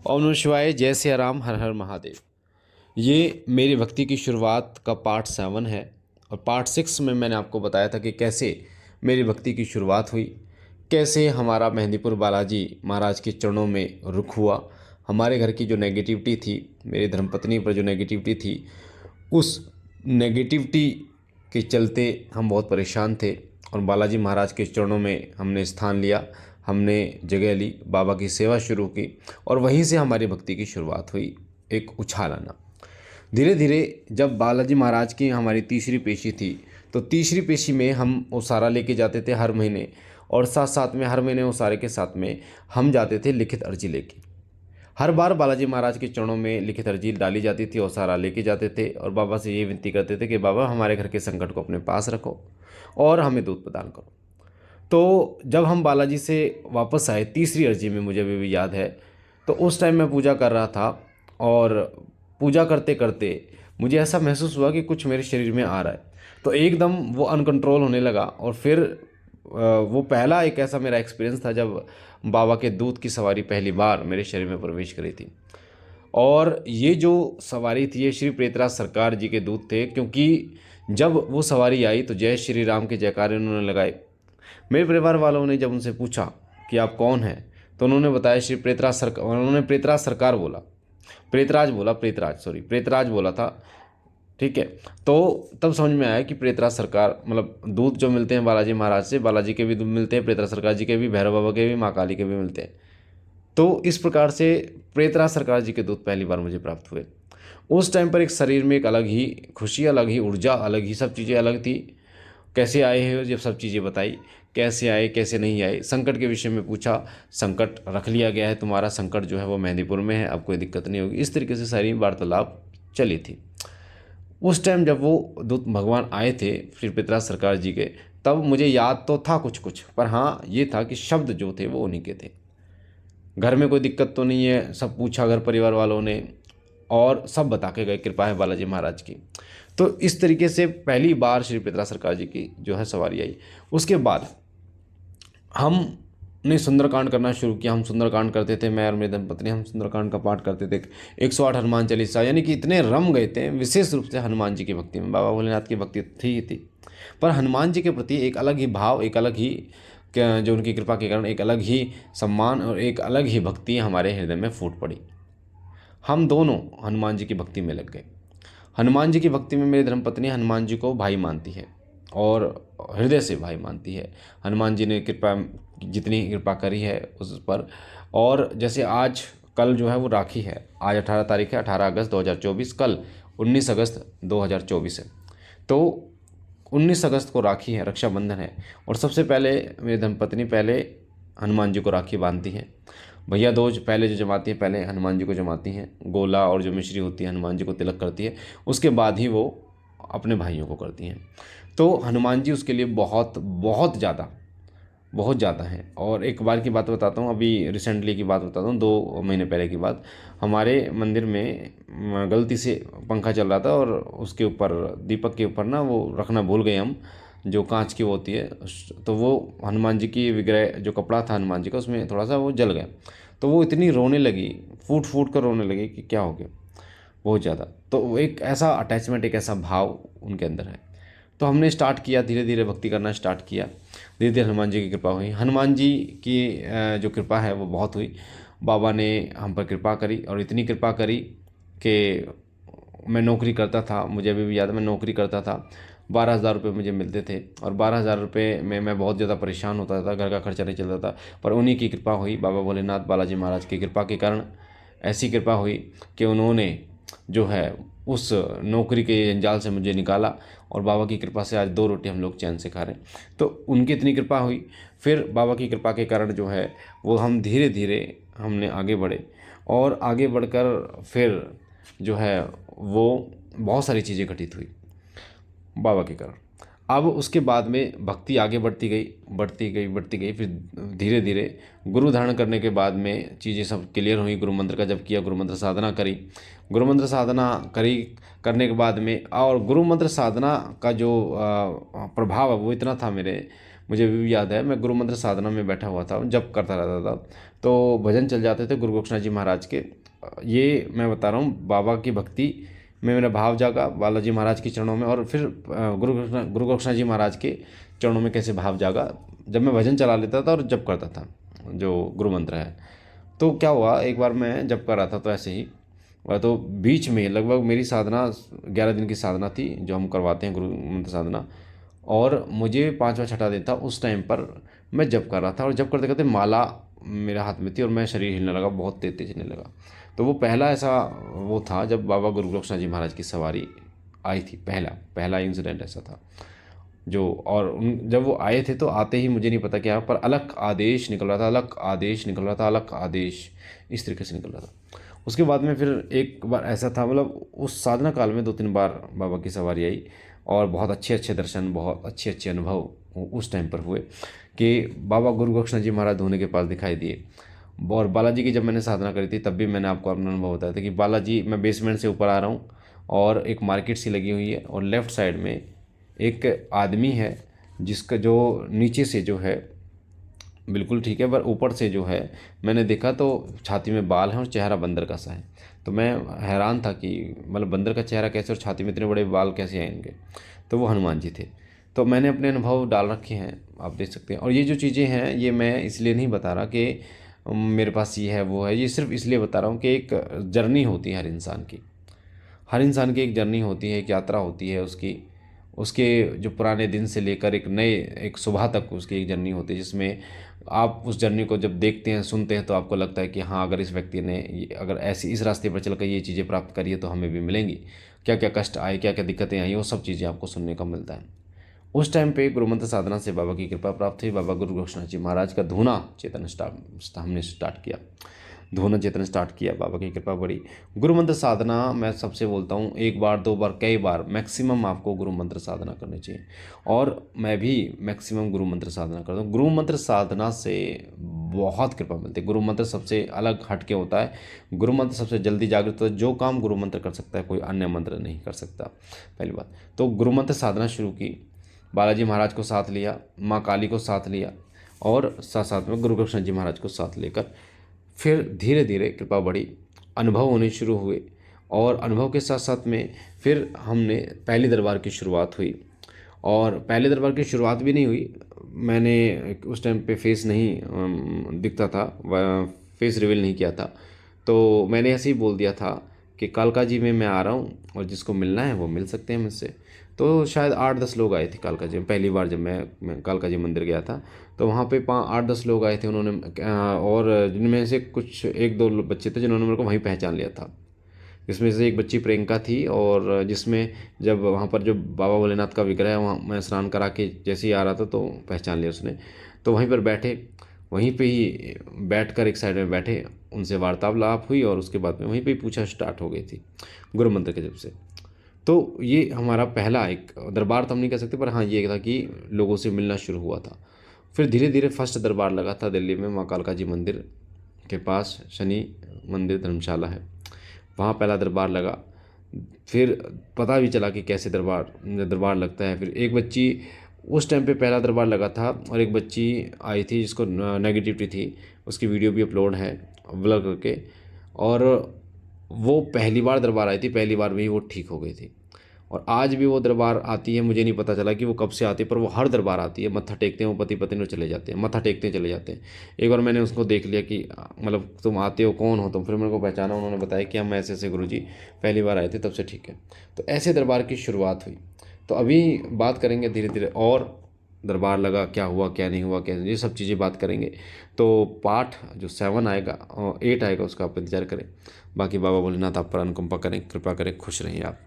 ओम नमः शिवाय। जय सिया राम, हर हर महादेव। ये मेरी भक्ति की शुरुआत का पार्ट 7 है और पार्ट 6 में मैंने आपको बताया था कि कैसे मेरी भक्ति की शुरुआत हुई, कैसे हमारा मेहंदीपुर बालाजी महाराज के चरणों में रुख हुआ। हमारे घर की जो नेगेटिविटी थी, मेरी धर्मपत्नी पर जो नेगेटिविटी थी, उस नेगेटिविटी के चलते हम बहुत परेशान थे और बालाजी महाराज के चरणों में हमने स्थान लिया, हमने जगह ली, बाबा की सेवा शुरू की और वहीं से हमारी भक्ति की शुरुआत हुई, एक उछाल आना। धीरे धीरे जब बालाजी महाराज की हमारी तीसरी पेशी थी, तो तीसरी पेशी में हम उसारा लेके जाते थे हर महीने, और साथ साथ में हर महीने उसारे के साथ में हम जाते थे लिखित अर्जी लेके। हर बार बालाजी महाराज के चरणों में लिखित अर्जी डाली जाती थी और सारा लेके जाते थे और बाबा से ये विनती करते थे कि बाबा हमारे घर के संकट को अपने पास रखो और हमें दूध प्रदान करो। तो जब हम बालाजी से वापस आए तीसरी अर्जी में, मुझे अभी भी याद है, तो उस टाइम मैं पूजा कर रहा था और पूजा करते करते मुझे ऐसा महसूस हुआ कि कुछ मेरे शरीर में आ रहा है। तो एकदम वो अनकंट्रोल होने लगा और फिर वो पहला एक ऐसा मेरा एक्सपीरियंस था जब बाबा के दूध की सवारी पहली बार मेरे शरीर में प्रवेश करी थी। और ये जो सवारी थी ये श्री प्रेतराज सरकार जी के दूध थे, क्योंकि जब वो सवारी आई तो जय श्री राम के जयकारे उन्होंने लगाए। मेरे परिवार वालों ने जब उनसे पूछा कि आप कौन हैं, तो उन्होंने बताया श्री प्रेतराज सरकार। उन्होंने प्रेतराज सरकार बोला, प्रेतराज बोला था। ठीक है, तो तब समझ में आया कि प्रेतराज सरकार मतलब दूध जो मिलते हैं बालाजी महाराज से, बालाजी के भी दूध मिलते हैं, प्रेतराज सरकार जी के भी, भैरव बाबा के भी, माँ काली के भी मिलते हैं। तो इस प्रकार से प्रेतराज सरकार जी के दूध पहली बार मुझे प्राप्त हुए। उस टाइम पर एक शरीर में एक अलग ही खुशी, अलग ही ऊर्जा, अलग ही सब चीज़ें अलग थी। कैसे आए हैं जब सब चीज़ें बताई, कैसे आए कैसे नहीं आए, संकट के विषय में पूछा, संकट रख लिया गया है, तुम्हारा संकट जो है वो मेहंदीपुर में है, अब कोई दिक्कत नहीं होगी। इस तरीके से सारी वार्तालाप चली थी। उस टाइम जब वो दूत भगवान आए थे श्री पितराज सरकार जी के, तब मुझे याद तो था कुछ कुछ, पर हाँ ये था कि शब्द जो थे वो उन्हीं के थे। घर में कोई दिक्कत तो नहीं है, सब पूछा घर परिवार वालों ने और सब बता के गए, कृपा है बालाजी महाराज की। तो इस तरीके से पहली बार श्री पितराज सरकार जी की जो है सवारी आई। उसके बाद हमने सुंदरकांड करना शुरू किया। हम सुंदरकांड करते थे, मैं और मेरी धर्मपत्नी, हम सुंदरकांड का पाठ करते थे, 108 हनुमान चालीसा, यानी कि इतने रम गए थे विशेष रूप से हनुमान जी की भक्ति में। बाबा भोलेनाथ की भक्ति थी ही थी, पर हनुमान जी के प्रति एक अलग ही भाव, एक अलग ही जो उनकी कृपा के कारण एक अलग ही सम्मान और एक अलग ही भक्ति हमारे हृदय में फूट पड़ी। हम दोनों हनुमान जी की भक्ति में लग गए। हनुमान जी की भक्ति में मेरी धर्मपत्नी हनुमान जी को भाई मानती है और हृदय से भाई मानती है। हनुमान जी ने कृपा, जितनी कृपा करी है उस पर। और जैसे आज कल जो है वो राखी है, आज 18 तारीख है, 18 अगस्त 2024, कल 19 अगस्त 2024 है। तो 19 अगस्त को राखी है, रक्षाबंधन है, और सबसे पहले मेरी धर्मपत्नी पहले हनुमान जी को राखी बांधती हैं। भैया दूज पहले जो जमाती हैं, पहले हनुमान जी को जमाती हैं। गोला और जो मिश्री होती है हनुमान जी को तिलक करती है, उसके बाद ही वो अपने भाइयों को करती हैं। तो हनुमान जी उसके लिए बहुत बहुत ज़्यादा, बहुत ज़्यादा है। और एक बार की बात बताता हूँ, अभी रिसेंटली की बात बताता हूँ, 2 महीने पहले की बात। हमारे मंदिर में गलती से पंखा चल रहा था और उसके ऊपर दीपक के ऊपर ना वो रखना भूल गए हम, जो कांच की वो होती है, तो वो हनुमान जी की विग्रह जो कपड़ा था हनुमान जी का, उसमें थोड़ा सा वो जल गया। तो वो इतनी रोने लगी, फूट फूट कर रोने लगी कि क्या हो गया, बहुत ज़्यादा। तो वो एक ऐसा अटैचमेंट, एक ऐसा भाव उनके अंदर है। तो हमने स्टार्ट किया, धीरे धीरे भक्ति करना स्टार्ट किया। धीरे धीरे हनुमान जी की कृपा हुई। हनुमान जी की जो कृपा है वो बहुत हुई। बाबा ने हम पर कृपा करी और इतनी कृपा करी कि मैं नौकरी करता था, मुझे अभी भी याद है, मैं नौकरी करता था, 12,000 रुपये मुझे मिलते थे और 12,000 रुपये में मैं बहुत ज़्यादा परेशान होता था, घर का खर्चा नहीं चलता था। पर उन्हीं की कृपा हुई, बाबा भोलेनाथ बालाजी महाराज की कृपा के कारण ऐसी कृपा हुई कि उन्होंने जो है उस नौकरी के जंजाल से मुझे निकाला और बाबा की कृपा से आज 2 रोटी हम लोग चैन से खा रहे हैं। तो उनकी इतनी कृपा हुई, फिर बाबा की कृपा के कारण जो है वो हम धीरे धीरे हमने आगे बढ़े और आगे बढ़कर फिर जो है वो बहुत सारी चीज़ें घटित हुई बाबा के कारण। अब उसके बाद में भक्ति आगे बढ़ती गई, बढ़ती गई, बढ़ती गई। फिर धीरे धीरे गुरु धारण करने के बाद में चीज़ें सब क्लियर हुई। गुरु मंत्र का जप किया, गुरु मंत्र साधना करी, गुरु मंत्र साधना करी, करने के बाद में और गुरु मंत्र साधना का जो प्रभाव है वो इतना था मेरे मुझे अभी भी याद है, मैं गुरु मंत्र साधना में बैठा हुआ था, जप करता रहता था, तो भजन चल जाते थे गुरु गोरक्षनाथ जी महाराज के। ये मैं बता रहा हूँ, बाबा की भक्ति में मेरा भाव जागा बालाजी महाराज के चरणों में, और फिर गुरु गोरक्षनाथ जी महाराज के चरणों में कैसे भाव जागा जब मैं भजन चला लेता था और जप करता था जो गुरु मंत्र है। तो क्या हुआ, एक बार मैं जप कर रहा था तो ऐसे ही, तो बीच में लगभग मेरी साधना 11 दिन की साधना थी जो हम करवाते हैं गुरु मंत्र साधना, और मुझे 5वां छठा दिन था। उस टाइम पर मैं जप कर रहा था और जप करते करते माला मेरे हाथ में थी और मैं शरीर हिलने लगा, बहुत तेज तेज हिलने लगा। तो वो पहला ऐसा वो था जब बाबा गुरु गोरक्षनाथ जी महाराज की सवारी आई थी, पहला पहला इंसिडेंट ऐसा था जो। और जब वो आए थे तो आते ही मुझे नहीं पता क्या, पर अलग आदेश निकल रहा था, अलग आदेश निकल रहा था, अलग आदेश इस तरीके से निकल रहा था। उसके बाद में फिर एक बार ऐसा था, मतलब उस साधना काल में 2-3 बार बाबा की सवारी आई और बहुत अच्छे अच्छे दर्शन, बहुत अच्छे अच्छे अनुभव उस टाइम पर हुए कि बाबा गुरु गोरक्षनाथ जी महाराज धोने के पास दिखाई दिए। और बालाजी की जब मैंने साधना करी थी तब भी मैंने आपको अपना अनुभव बताया था कि बालाजी, मैं बेसमेंट से ऊपर आ रहा हूँ और एक मार्केट सी लगी हुई है और लेफ़्ट साइड में एक आदमी है जिसका जो नीचे से जो है बिल्कुल ठीक है, पर ऊपर से जो है मैंने देखा तो छाती में बाल हैं और चेहरा बंदर का सा है। तो मैं हैरान था कि मतलब बंदर का चेहरा कैसे और छाती में इतने बड़े बाल कैसे आए इनके। तो वो हनुमान जी थे। तो मैंने अपने अनुभव डाल रखे हैं, आप देख सकते हैं। और ये जो चीज़ें हैं ये मैं इसलिए नहीं बता रहा कि मेरे पास ये है वो है, ये सिर्फ इसलिए बता रहा हूँ कि एक जर्नी होती है हर इंसान की, हर इंसान की एक जर्नी होती है, एक यात्रा होती है उसकी, उसके जो पुराने दिन से लेकर एक नए एक सुबह तक उसकी एक जर्नी होती है, जिसमें आप उस जर्नी को जब देखते हैं सुनते हैं तो आपको लगता है कि हाँ, अगर इस व्यक्ति ने अगर ऐसी इस रास्ते पर चलकर ये चीज़ें प्राप्त करी है तो हमें भी मिलेंगी। क्या क्या कष्ट आए, क्या क्या दिक्कतें आई, वो सब चीज़ें आपको सुनने को मिलता है। उस टाइम पे गुरु मंत्र साधना से बाबा की कृपा प्राप्त हुई। बाबा गुरु गोरक्षनाथ जी महाराज का धूना चेतन हमने स्टार्ट किया, धूना चेतन स्टार्ट किया, बाबा की कृपा बढ़ी। गुरु मंत्र साधना मैं सबसे बोलता हूँ, एक बार 2 बार कई बार मैक्सिमम आपको गुरु मंत्र साधना करनी चाहिए। और मैं भी मैक्सिमम गुरु मंत्र साधना करता हूँ। गुरु मंत्र साधना से बहुत कृपा मिलती है। गुरु मंत्र सबसे अलग हटके होता है, गुरु मंत्र सबसे जल्दी जागृत होता है। जो काम गुरु मंत्र कर सकता है कोई अन्य मंत्र नहीं कर सकता, पहली बात। तो गुरु मंत्र साधना शुरू की, बालाजी महाराज को साथ लिया, माँ काली को साथ लिया और साथ साथ में गुरु गोरक्षनाथ जी महाराज को साथ लेकर फिर धीरे धीरे कृपा बढ़ी, अनुभव होने शुरू हुए। और अनुभव के साथ साथ में फिर हमने पहले दरबार की शुरुआत हुई। और पहले दरबार की शुरुआत भी नहीं हुई, मैंने उस टाइम पे फेस नहीं दिखता था, फेस रिवील नहीं किया था। तो मैंने ऐसे ही बोल दिया था कि कालका जी में मैं आ रहा हूँ और जिसको मिलना है वो मिल सकते हैं मुझसे। तो शायद 8-10 लोग आए थे कालका जी में। पहली बार जब मैं कालका जी मंदिर गया था तो वहाँ पे 8-10 लोग आए थे। उन्होंने और जिनमें से कुछ 1-2 बच्चे थे जिन्होंने मेरे को वहीं पहचान लिया था। जिसमें से एक बच्ची प्रियंका थी, और जिसमें जब वहाँ पर जो बाबा भोलेनाथ का विग्रह है वहाँ मैं स्नान करा के जैसे ही आ रहा था तो पहचान लिया उसने। तो वहीं पर बैठे, वहीं पे ही बैठकर एक साइड में बैठे, उनसे वार्तालाप हुई और उसके बाद में वहीं पे ही पूछा स्टार्ट हो गई थी गुरु मंत्र के जब से। तो ये हमारा पहला एक दरबार तो हम नहीं कह सकते, पर हाँ ये था कि लोगों से मिलना शुरू हुआ था। फिर धीरे धीरे फर्स्ट दरबार लगा था दिल्ली में, माँ कालका जी मंदिर के पास शनि मंदिर धर्मशाला है, वहाँ पहला दरबार लगा। फिर पता भी चला कि कैसे दरबार लगता है। फिर एक बच्ची उस टाइम पे पहला दरबार लगा था और एक बच्ची आई थी जिसको नेगेटिविटी थी, उसकी वीडियो भी अपलोड है व्लॉग करके। और वो पहली बार दरबार आई थी, पहली बार में ही वो ठीक हो गई थी। और आज भी वो दरबार आती है, मुझे नहीं पता चला कि वो कब से आती है, पर वो हर दरबार आती है। मत्था टेकते हैं वो पति पत्नी चले जाते हैं, मत्था टेकते हैं चले जाते हैं। एक बार मैंने उसको देख लिया कि मतलब तुम आते हो, कौन हो तुम? फिर मेरे को पहचाना, उन्होंने बताया कि हम ऐसे ऐसे गुरुजी पहली बार आए थे, तब से ठीक है। तो ऐसे दरबार की शुरुआत हुई। तो अभी बात करेंगे धीरे धीरे और दरबार लगा क्या हुआ क्या नहीं हुआ, क्या ये सब चीज़ें बात करेंगे। तो पार्ट जो 7 आएगा और 8 आएगा उसका आप इंतजार करें। बाकी बाबा भोलेनाथ आप पर अनुकंपा करें, कृपा करें, खुश रहें आप।